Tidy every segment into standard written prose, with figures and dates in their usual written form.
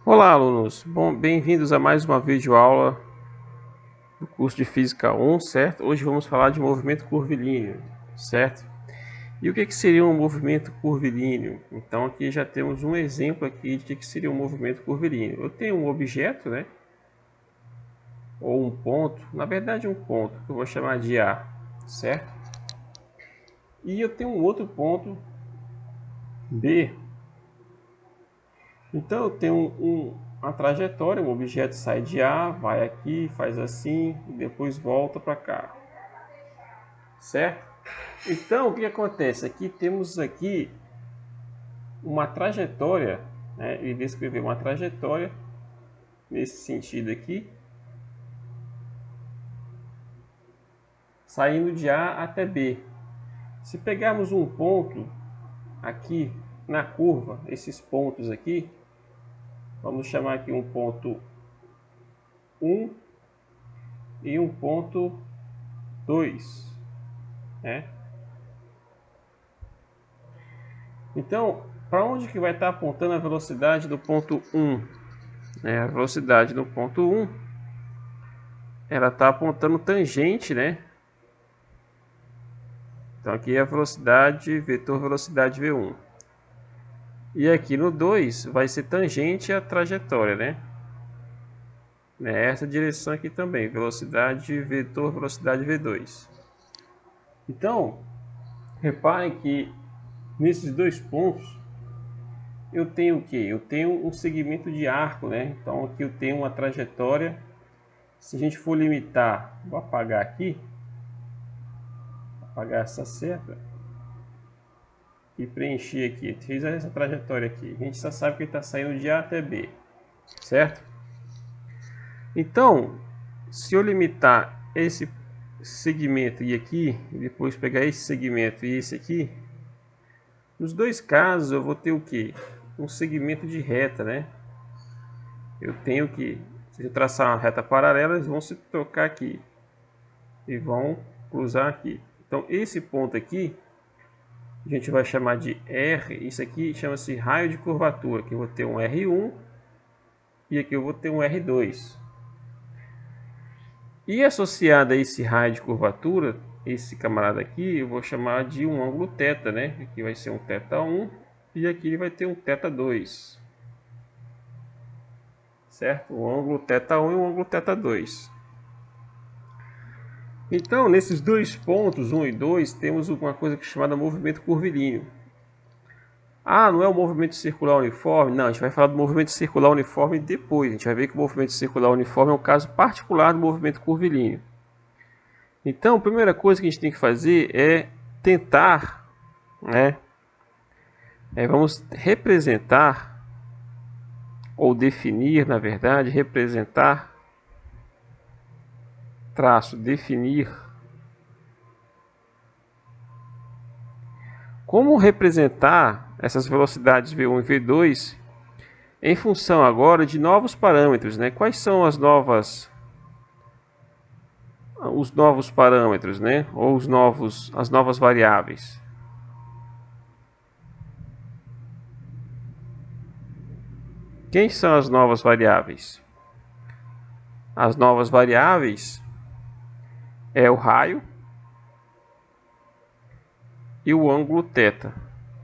Olá, alunos! Bom, bem-vindos a mais uma videoaula do curso de Física 1, certo? Hoje vamos falar de movimento curvilíneo, certo? E o que seria um movimento curvilíneo? Então aqui já temos um exemplo aqui de que seria um movimento curvilíneo. Eu tenho um objeto, né? Ou um ponto, na verdade um ponto, que eu vou chamar de A, certo? E eu tenho um outro ponto, B. Então eu tenho uma trajetória, um objeto sai de A, vai aqui, faz assim, e depois volta para cá, certo? Então o que acontece? Aqui temos aqui uma trajetória, né? Ele descreveu uma trajetória nesse sentido aqui, saindo de A até B. Se pegarmos um ponto aqui na curva, esses pontos aqui, vamos chamar aqui um ponto 1 e um ponto 2, né? Então, para onde que vai estar apontando a velocidade do ponto 1? A velocidade do ponto 1, ela está apontando tangente, né? Então aqui é a velocidade, vetor velocidade V1. E aqui no 2 vai ser tangente à trajetória, né? Essa direção aqui também, velocidade, vetor velocidade V2. Então, reparem que nesses dois pontos eu tenho o que? Eu tenho um segmento de arco, né? Então aqui eu tenho uma trajetória. Se a gente for limitar, vou apagar aqui, apagar essa seta e preencher aqui. Fiz essa trajetória aqui. A gente só sabe que ele está saindo de A até B, certo? Então, se eu limitar esse segmento e aqui, e depois pegar esse segmento e esse aqui, nos dois casos eu vou ter o que? Um segmento de reta, né? Eu tenho que, se eu traçar uma reta paralela, eles vão se trocar aqui e vão cruzar aqui. Então esse ponto aqui a gente vai chamar de R. Isso aqui chama-se raio de curvatura. Aqui eu vou ter um R1 e aqui eu vou ter um R2. E associado a esse raio de curvatura, esse camarada aqui, eu vou chamar de um ângulo θ, né? Aqui vai ser um θ1 e aqui ele vai ter um θ2. Certo? Um ângulo θ1 e um ângulo θ2. Então, nesses dois pontos, 1 e 2, temos uma coisa que é chamada movimento curvilíneo. Ah, não é o movimento circular uniforme? Não, a gente vai falar do movimento circular uniforme depois. A gente vai ver que o movimento circular uniforme é um caso particular do movimento curvilíneo. Então, a primeira coisa que a gente tem que fazer é tentar, né? Vamos representar, ou definir, na verdade, representar, traço, definir. Como representar essas velocidades V1 e V2 em função agora de novos parâmetros, né? Quais são os novos parâmetros, né? Ou as novas variáveis? Quem são as novas variáveis? As novas variáveis é o raio e o ângulo θ,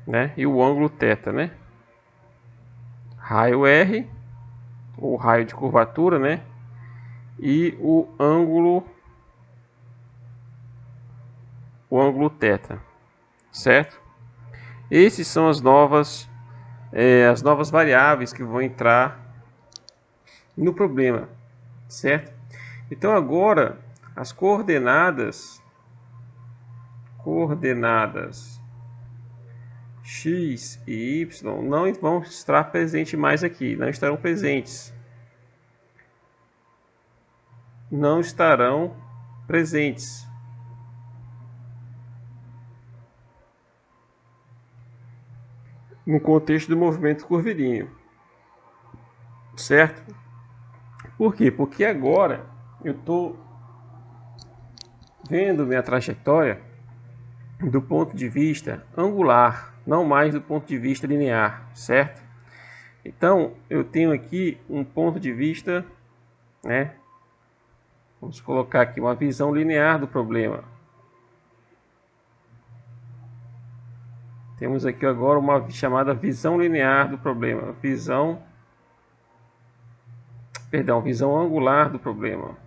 né? E o ângulo θ, né? Raio R, o raio de curvatura, né? E o ângulo θ, certo? Esses são as novas variáveis que vão entrar no problema, certo? Então agora as coordenadas x e y não vão estar presentes mais aqui, não estarão presentes. não estarão presentes. No contexto do movimento curvilíneo, certo? Por quê? Porque agora eu estou vendo minha trajetória do ponto de vista angular, não mais do ponto de vista linear, certo? Então eu tenho aqui um ponto de vista, né? Vamos colocar aqui uma visão linear do problema. Temos aqui agora uma chamada visão linear do problema, visão angular do problema.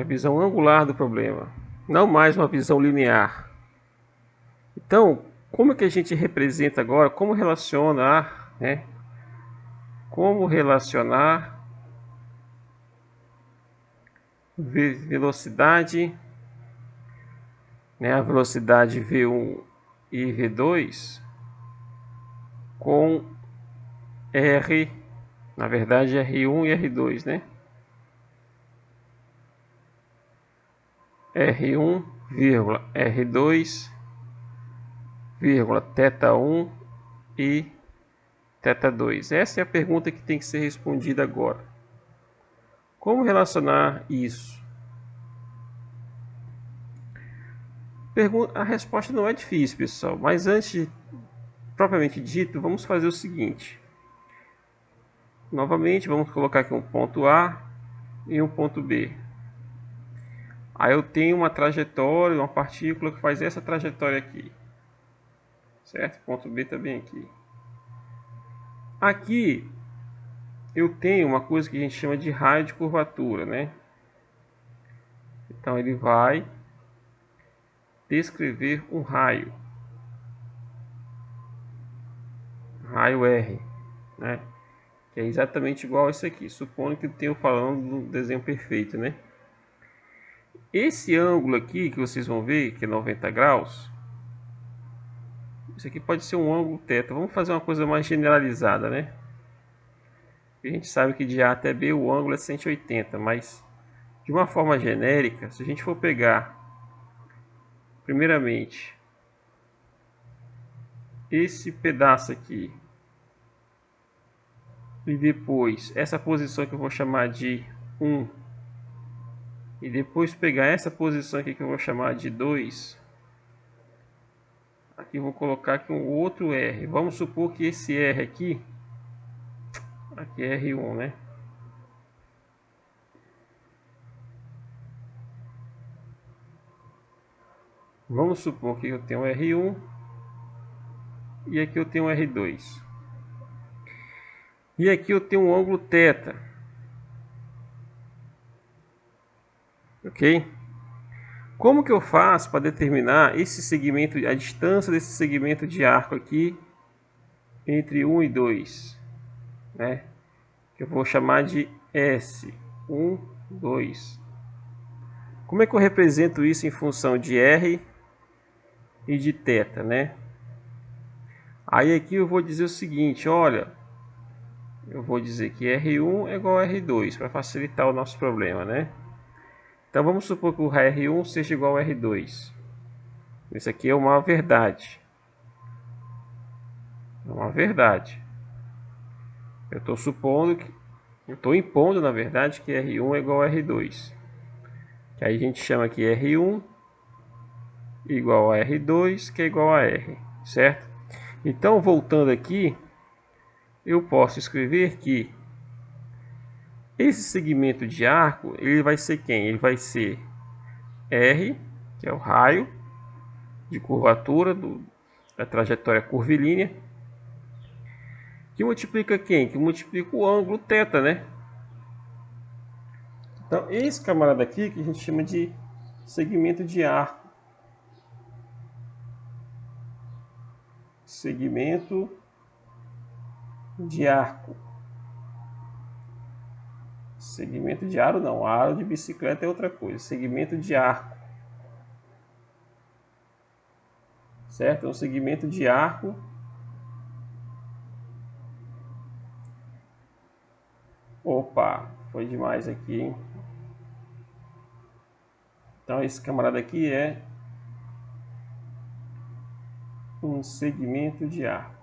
Visão angular do problema, não mais uma visão linear. Então, como é que a gente representa agora, como relacionar, né? Como relacionar velocidade, né, a velocidade V1 e V2 com R, na verdade R1 e R2, né? R1, R2, θ1 e θ2. Essa é a pergunta que tem que ser respondida agora. Como relacionar isso? A resposta não é difícil, pessoal, mas antes, propriamente dito, vamos fazer o seguinte. Novamente, vamos colocar aqui um ponto A e um ponto B. Aí eu tenho uma trajetória, uma partícula que faz essa trajetória aqui. Certo? Ponto B também aqui. Aqui eu tenho uma coisa que a gente chama de raio de curvatura, né? Então ele vai descrever um raio. Raio R, né? Que é exatamente igual a esse aqui. Supondo que eu tenho falando do desenho perfeito, né? Esse ângulo aqui que vocês vão ver, que é 90 graus, isso aqui pode ser um ângulo θ. Vamos fazer uma coisa mais generalizada, né? A gente sabe que de A até B o ângulo é 180, mas de uma forma genérica, se a gente for pegar, primeiramente, esse pedaço aqui, e depois essa posição que eu vou chamar de 1, e depois pegar essa posição aqui que eu vou chamar de 2, aqui eu vou colocar aqui um outro R. Vamos supor que esse R aqui é R1, né? Vamos supor que eu tenho R1 e aqui eu tenho R2. E aqui eu tenho um ângulo θ. Ok? Como que eu faço para determinar esse segmento, a distância desse segmento de arco aqui entre 1 e 2, né? Que eu vou chamar de S, 1, 2. Como é que eu represento isso em função de R e de θ, né? Aí aqui eu vou dizer o seguinte, olha, eu vou dizer que R1 é igual a R2 para facilitar o nosso problema, né? Então vamos supor que o R1 seja igual a R2. Isso aqui é uma verdade. É uma verdade. Eu estou supondo que, eu estou impondo, na verdade, que R1 é igual a R2. Que aí a gente chama aqui R1 igual a R2, que é igual a R, certo? Então, voltando aqui, eu posso escrever que esse segmento de arco, ele vai ser quem? Ele vai ser R, que é o raio de curvatura da trajetória curvilínea, que multiplica quem? Que multiplica o ângulo θ, né? Então, esse camarada aqui que a gente chama de segmento de arco. Segmento de arco. Segmento de aro não, aro de bicicleta é outra coisa. Segmento de arco. Certo? É um segmento de arco Opa, foi demais aqui, hein? Então esse camarada aqui é um segmento de arco.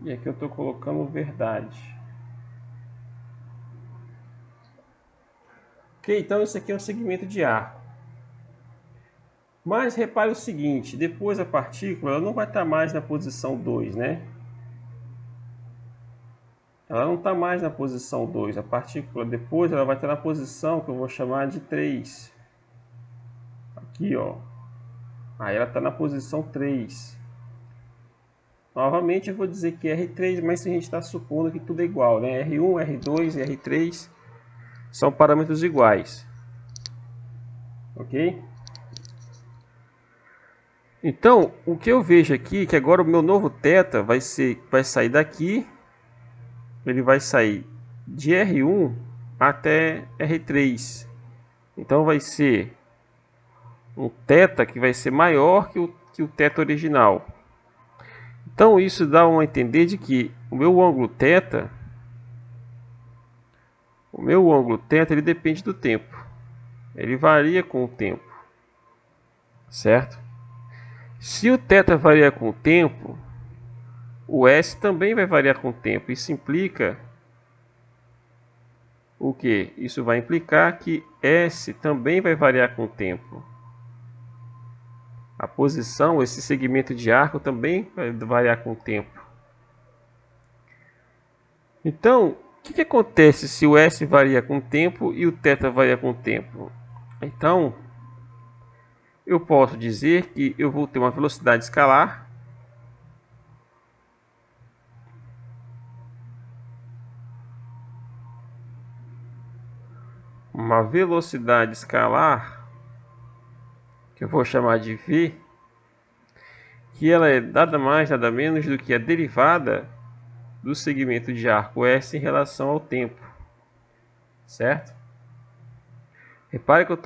E aqui eu estou colocando verdade. Ok, então isso aqui é um segmento de arco. Mas repare o seguinte, depois a partícula ela não vai estar mais na posição 2, né? Ela não está mais na posição 2. A partícula depois ela vai estar na posição que eu vou chamar de 3. Aqui, ó. Aí ela está na posição 3. Novamente eu vou dizer que R3, mas se a gente está supondo que tudo é igual, né? R1, R2 e R3 são parâmetros iguais. Ok? Então, o que eu vejo aqui é que agora o meu novo θ vai sair daqui, ele vai sair de R1 até R3. Então vai ser um θ que vai ser maior que o θ original. Então isso dá a entender de que o meu ângulo θ ele depende do tempo. Ele varia com o tempo. Certo? Se o θ varia com o tempo, o S também vai variar com o tempo. Isso implica o que? Isso vai implicar que S também vai variar com o tempo. A posição, esse segmento de arco também vai variar com o tempo. Então, o que acontece se o S varia com o tempo e o θ varia com o tempo? Então, eu posso dizer que eu vou ter uma velocidade escalar que eu vou chamar de V, que ela é nada mais nada menos do que a derivada do segmento de arco S em relação ao tempo, certo? Repare que eu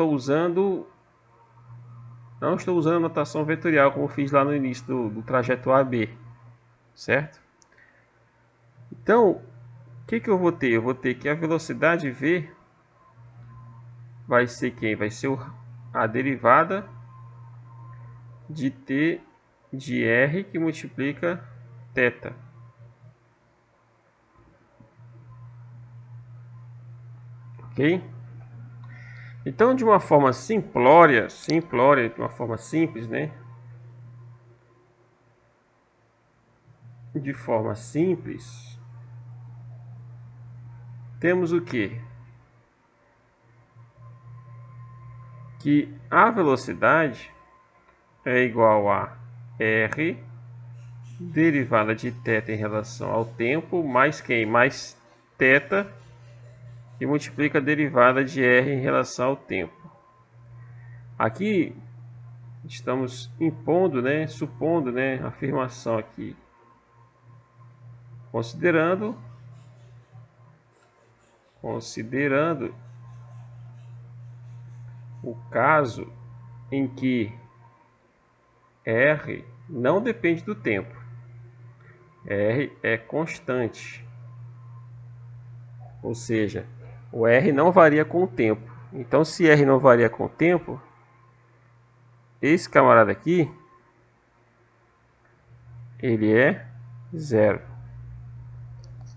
não estou usando notação vetorial como fiz lá no início do trajeto AB, certo? Então, o que eu vou ter? Eu vou ter que a velocidade V vai ser quem? Vai ser a derivada de T de R que multiplica θ. Ok? Então, de uma forma simplória, de uma forma simples, né? De forma simples, temos o quê? Que a velocidade é igual a R derivada de θ em relação ao tempo, mais quem? Mais θ, que multiplica a derivada de R em relação ao tempo. Aqui estamos impondo, né, supondo, né, afirmação aqui, considerando o caso em que R não depende do tempo. R é constante. Ou seja, o R não varia com o tempo. Então, se R não varia com o tempo, esse camarada aqui, ele é zero.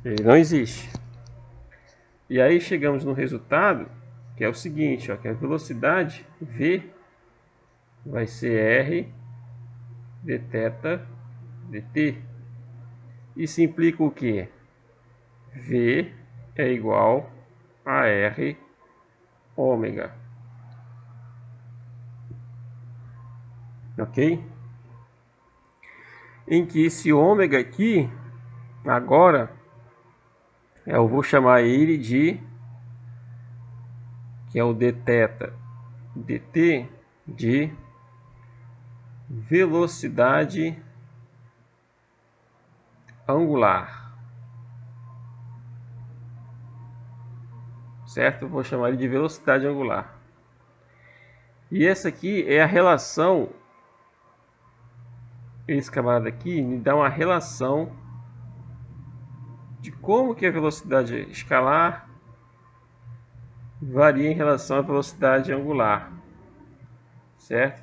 Ele não existe. E aí chegamos no resultado, que é o seguinte, ó, que a velocidade V vai ser R dθ dt. Isso implica o que? V é igual a R ômega. Ok? Em que esse ômega aqui, agora, eu vou chamar ele de, que é o dθ dt, de velocidade angular. Certo? Eu vou chamar ele de velocidade angular. E essa aqui é a relação esse camarada aqui me dá uma relação de como que a velocidade escalar varia em relação à velocidade angular, certo?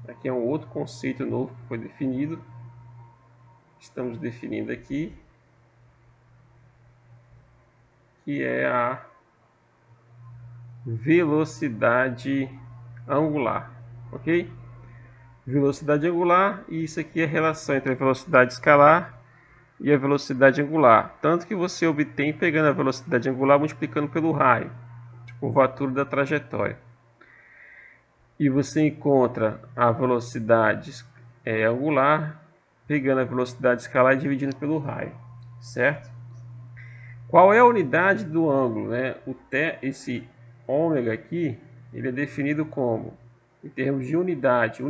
Aqui é um outro conceito novo que foi definido. Estamos definindo aqui, que é a velocidade angular, ok? Velocidade angular, e isso aqui é a relação entre a velocidade escalar e a velocidade angular, tanto que você obtém pegando a velocidade angular multiplicando pelo raio, curvatura da trajetória, e você encontra a velocidade angular pegando a velocidade escalar e dividindo pelo raio, certo? Qual é a unidade do ângulo, né? Esse ômega aqui, ele é definido como, em termos de unidade,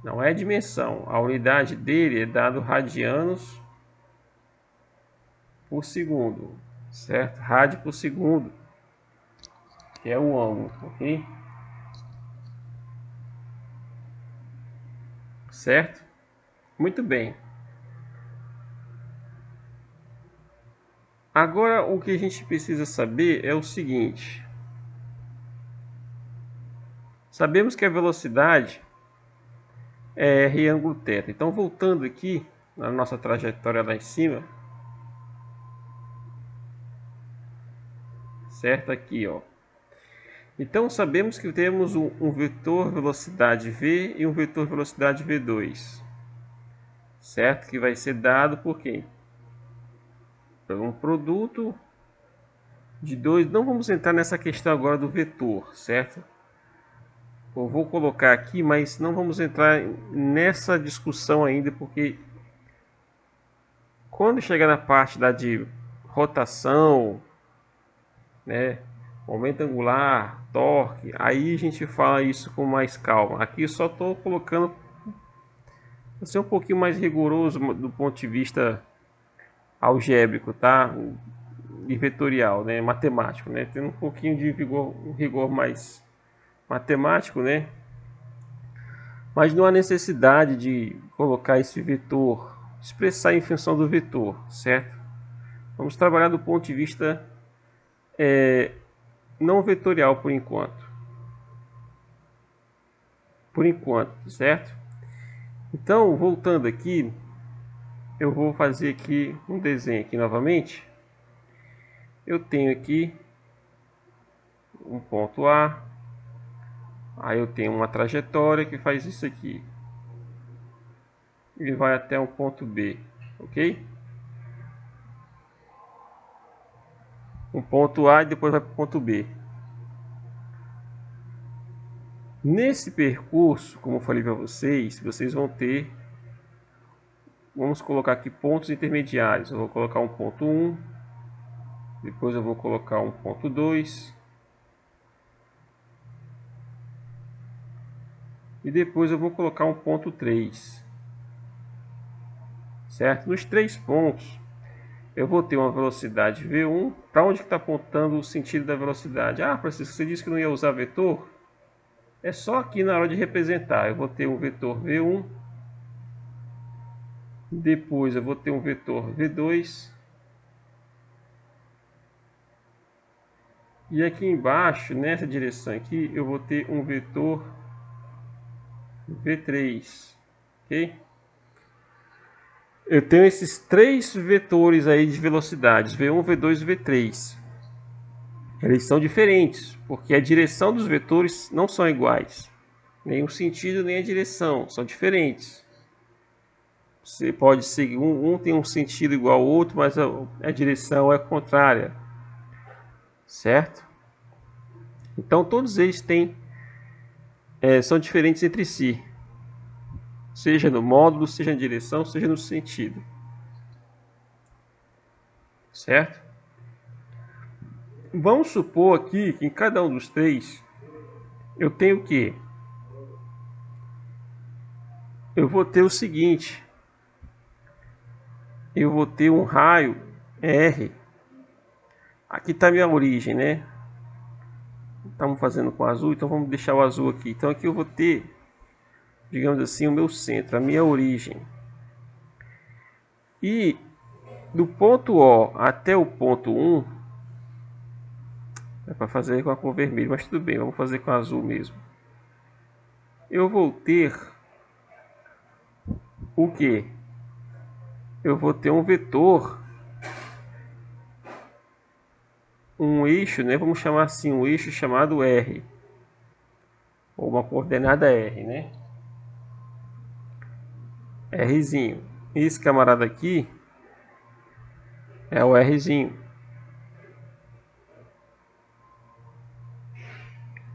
não é dimensão. A unidade dele é dado radianos por segundo, certo? Rádio por segundo, que é o ângulo, ok? Certo? Muito bem. Agora o que a gente precisa saber é o seguinte. Sabemos que a velocidade é R ângulo θ. Então voltando aqui na nossa trajetória lá em cima, certo? Aqui, ó. Então sabemos que temos um vetor velocidade v e um vetor velocidade v2, certo? Que vai ser dado por quem? Por um produto de dois. Não vamos entrar nessa questão agora do vetor, certo? Eu vou colocar aqui, mas não vamos entrar nessa discussão ainda, porque quando chegar na parte da de rotação, né, momento angular, torque, aí a gente fala isso com mais calma. Aqui eu só estou colocando para ser um pouquinho mais rigoroso do ponto de vista algébrico, tá? E vetorial, né, matemático, né? Tem um pouquinho de rigor mais matemático, né? Mas não há necessidade de colocar esse vetor, expressar em função do vetor, certo? Vamos trabalhar do ponto de vista não vetorial por enquanto. Por enquanto, certo? Então, voltando aqui, eu vou fazer aqui um desenho aqui novamente. Eu tenho aqui um ponto A, aí eu tenho uma trajetória que faz isso aqui. Ele vai até um ponto B, ok? Um ponto A e depois vai para o ponto B. Nesse percurso, como eu falei para vocês, vocês vão ter, vamos colocar aqui pontos intermediários. Eu vou colocar um ponto 1, depois eu vou colocar um ponto 2, e depois eu vou colocar um ponto 3, certo? Nos 3 pontos eu vou ter uma velocidade V1. Para onde está apontando o sentido da velocidade? Ah, Francisco, você disse que não ia usar vetor? É só aqui na hora de representar. Eu vou ter um vetor V1, depois eu vou ter um vetor V2, e aqui embaixo, nessa direção aqui, eu vou ter um vetor V3, ok? Eu tenho esses 3 vetores aí de velocidades, V1, V2 e V3. Eles são diferentes, porque a direção dos vetores não são iguais. Nem o sentido, nem a direção, são diferentes. Você pode seguir, um tem um sentido igual ao outro, mas a direção é contrária, certo? Então todos eles são diferentes entre si, seja no módulo, seja na direção, seja no sentido, certo? Vamos supor aqui que em cada um dos 3 eu tenho o quê? Eu vou ter o seguinte, eu vou ter um raio R. Aqui está a minha origem, né? Estamos fazendo com azul, então vamos deixar o azul aqui. Então aqui eu vou ter digamos assim, o meu centro, a minha origem. E do ponto O até o ponto 1, é para fazer com a cor vermelha, mas tudo bem, vamos fazer com azul mesmo. Eu vou ter o que? Eu vou ter um vetor, um eixo, né? Vamos chamar assim, um eixo chamado R, ou uma coordenada R, né? Rzinho. Esse camarada aqui é o Rzinho,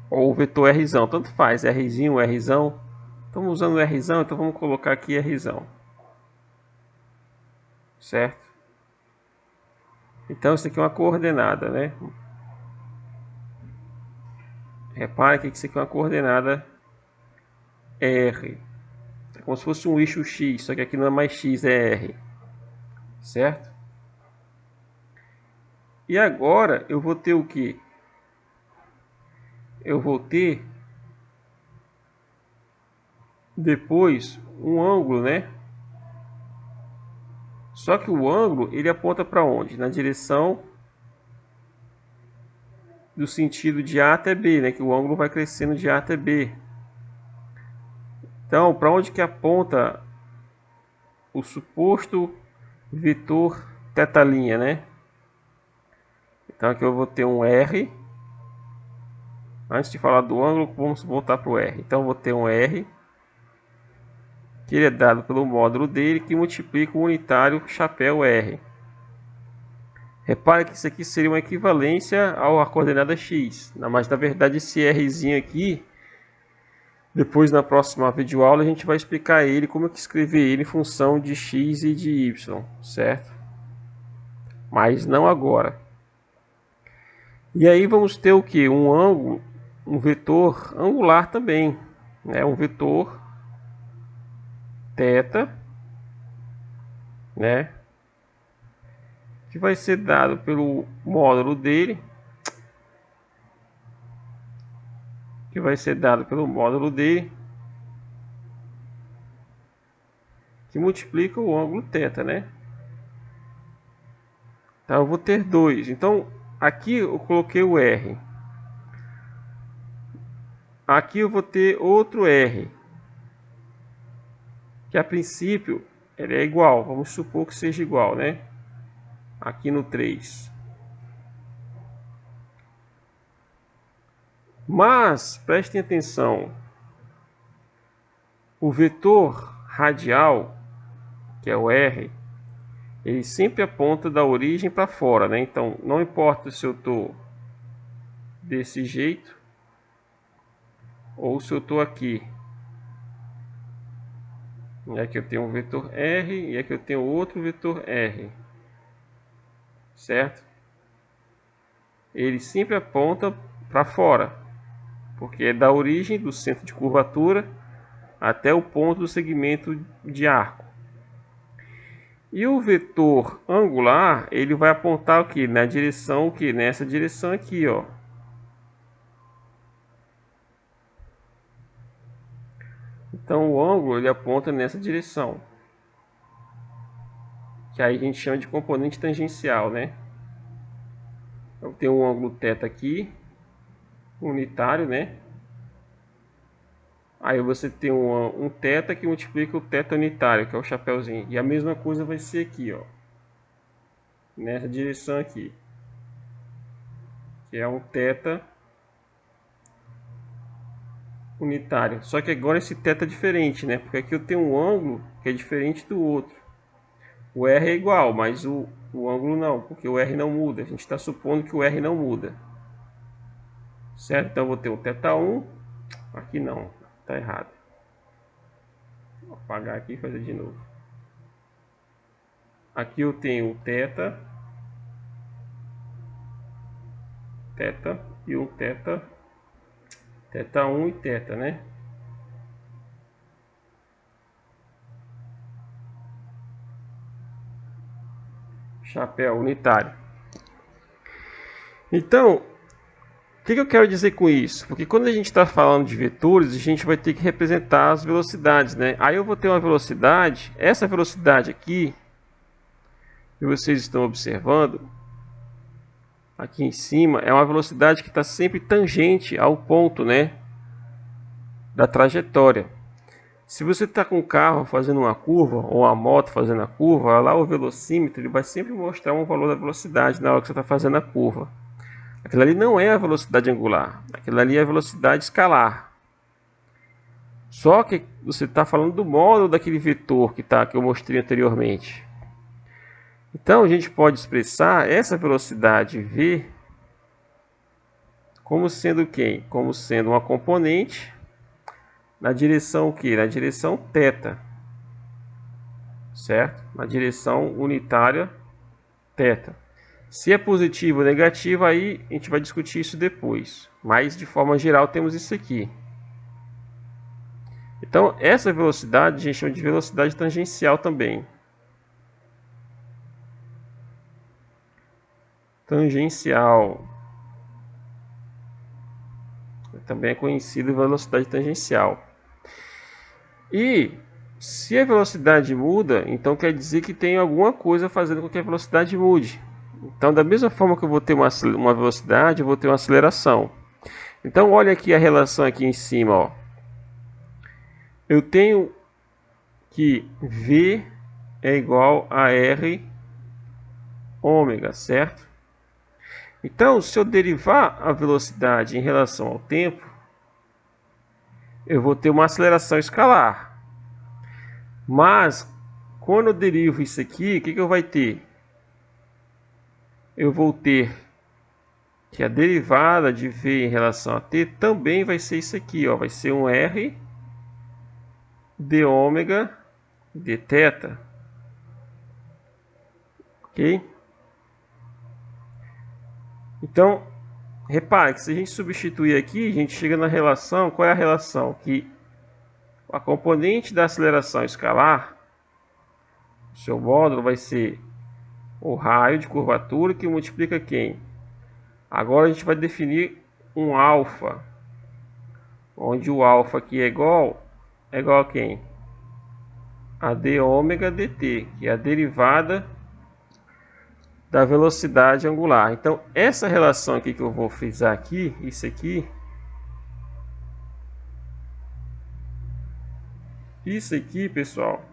ou o vetor Rzão, tanto faz, Rzinho, Rzão. Estamos usando o Rzão, então vamos colocar aqui Rzão, certo? Então isso aqui é uma coordenada, né? Repare que isso aqui é uma coordenada R. É como se fosse um eixo X, só que aqui não é mais X, é R. Certo? E agora eu vou ter o que? Eu vou ter depois um ângulo, né? Só que o ângulo ele aponta para onde? Na direção do sentido de A até B, né? Que o ângulo vai crescendo de A até B. Então, para onde que aponta o suposto vetor θ', né? Então aqui eu vou ter um R. Antes de falar do ângulo, vamos voltar para o R. Então eu vou ter um R, que ele é dado pelo módulo dele, que multiplica o unitário chapéu R. Repare que isso aqui seria uma equivalência à coordenada X. Mas na verdade esse Rzinho aqui, depois na próxima videoaula a gente vai explicar ele, como é que escrever ele em função de X e de Y, certo? Mas não agora. E aí vamos ter o que? Um ângulo, um vetor angular também, né? Um vetor θ, né? Que vai ser dado pelo módulo dele, que multiplica o ângulo θ, né? Então eu vou ter dois. Então aqui eu coloquei o R. Aqui eu vou ter outro R, que a princípio ele é igual. Vamos supor que seja igual, né? Aqui no 3. Mas prestem atenção. O vetor radial, que é o R, ele sempre aponta da origem para fora, né? Então não importa se eu estou desse jeito ou se eu estou aqui. E aqui eu tenho um vetor R e aqui eu tenho outro vetor R, certo? Ele sempre aponta para fora, porque é da origem do centro de curvatura até o ponto do segmento de arco. E o vetor angular, ele vai apontar o que? Na direção que nessa direção aqui, ó. Então o ângulo ele aponta nessa direção, que aí a gente chama de componente tangencial, né? Eu tenho um ângulo θ aqui, unitário, né? Aí você tem um θ que multiplica o θ unitário, que é o chapéuzinho. E a mesma coisa vai ser aqui, ó. Nessa direção aqui. Que é um θ unitário. Só que agora esse θ é diferente, né? Porque aqui eu tenho um ângulo que é diferente do outro. O R é igual, mas o ângulo não, porque o R não muda. A gente está supondo que o R não muda. Certo? Então eu vou ter o θ1. Aqui não, está errado. Vou apagar aqui e fazer de novo. Aqui eu tenho o θ e um θ1 e θ, né? Chapéu unitário. Então, que eu quero dizer com isso? Porque quando a gente está falando de vetores, a gente vai ter que representar as velocidades, né? Aí eu vou ter uma velocidade, essa velocidade aqui, que vocês estão observando, aqui em cima, é uma velocidade que está sempre tangente ao ponto, né, da trajetória. Se você está com um carro fazendo uma curva, ou uma moto fazendo a curva, lá o velocímetro ele vai sempre mostrar um valor da velocidade na hora que você está fazendo a curva. Aquilo ali não é a velocidade angular, aquilo ali é a velocidade escalar. Só que você está falando do módulo daquele vetor que eu mostrei anteriormente. Então a gente pode expressar essa velocidade v como sendo quem? Como sendo uma componente na direção que? Na direção θ, certo? Na direção unitária θ. Se é positivo ou negativo, aí a gente vai discutir isso depois. Mas de forma geral temos isso aqui. Então essa velocidade a gente chama de velocidade tangencial também. Tangencial. Também é conhecido velocidade tangencial. E se a velocidade muda, então quer dizer que tem alguma coisa fazendo com que a velocidade mude. Então, da mesma forma que eu vou ter uma velocidade, eu vou ter uma aceleração. Então, olha aqui a relação aqui em cima, ó. Eu tenho que V é igual a R ômega, certo? Então, se eu derivar a velocidade em relação ao tempo, eu vou ter uma aceleração escalar. Mas, quando eu derivo isso aqui, o que eu vou ter? Eu vou ter que a derivada de v em relação a t também vai ser isso aqui, ó, vai ser um r de ômega de θ. Ok? Então, repare que se a gente substituir aqui, a gente chega na relação. Qual é a relação? Que a componente da aceleração escalar, o seu módulo vai ser o raio de curvatura que multiplica quem? Agora a gente vai definir um alfa, onde o alfa aqui é igual a quem? A d ômega dt, que é a derivada da velocidade angular. Então essa relação aqui que eu vou frisar aqui, isso aqui, pessoal,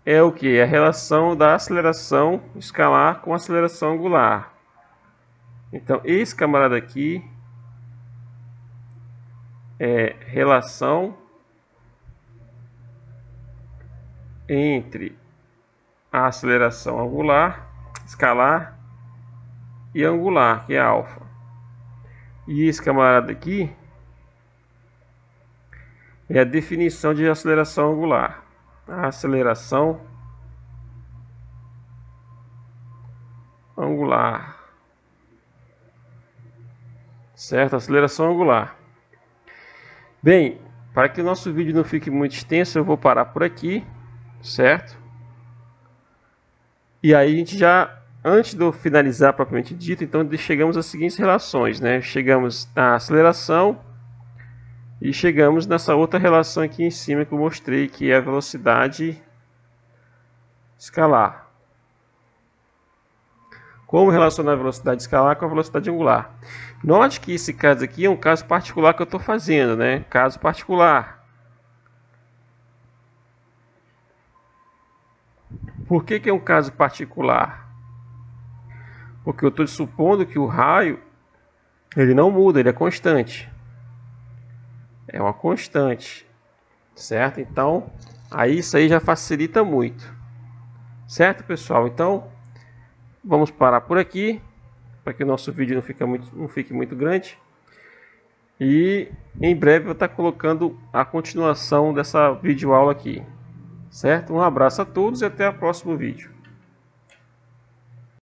é o que? É a relação da aceleração escalar com a aceleração angular. Então, esse camarada aqui é relação entre a aceleração angular, escalar e angular, que é alfa. E esse camarada aqui é a definição de aceleração angular. A aceleração angular, certo? Aceleração angular. Bem, para que o nosso vídeo não fique muito extenso, eu vou parar por aqui, certo? E aí a gente já, antes de eu finalizar propriamente dito, então chegamos às seguintes relações, né? Chegamos na aceleração e chegamos nessa outra relação aqui em cima que eu mostrei, que é a velocidade escalar. Como relacionar a velocidade escalar com a velocidade angular? Note que esse caso aqui é um caso particular que eu estou fazendo, né? Caso particular. Por que é um caso particular? Porque eu estou supondo que o raio ele não muda, ele é constante. É uma constante, certo? Então, aí isso aí já facilita muito, certo, pessoal? Então, vamos parar por aqui, para que o nosso vídeo não fique muito grande. E em breve eu vou estar colocando a continuação dessa videoaula aqui, certo? Um abraço a todos e até o próximo vídeo.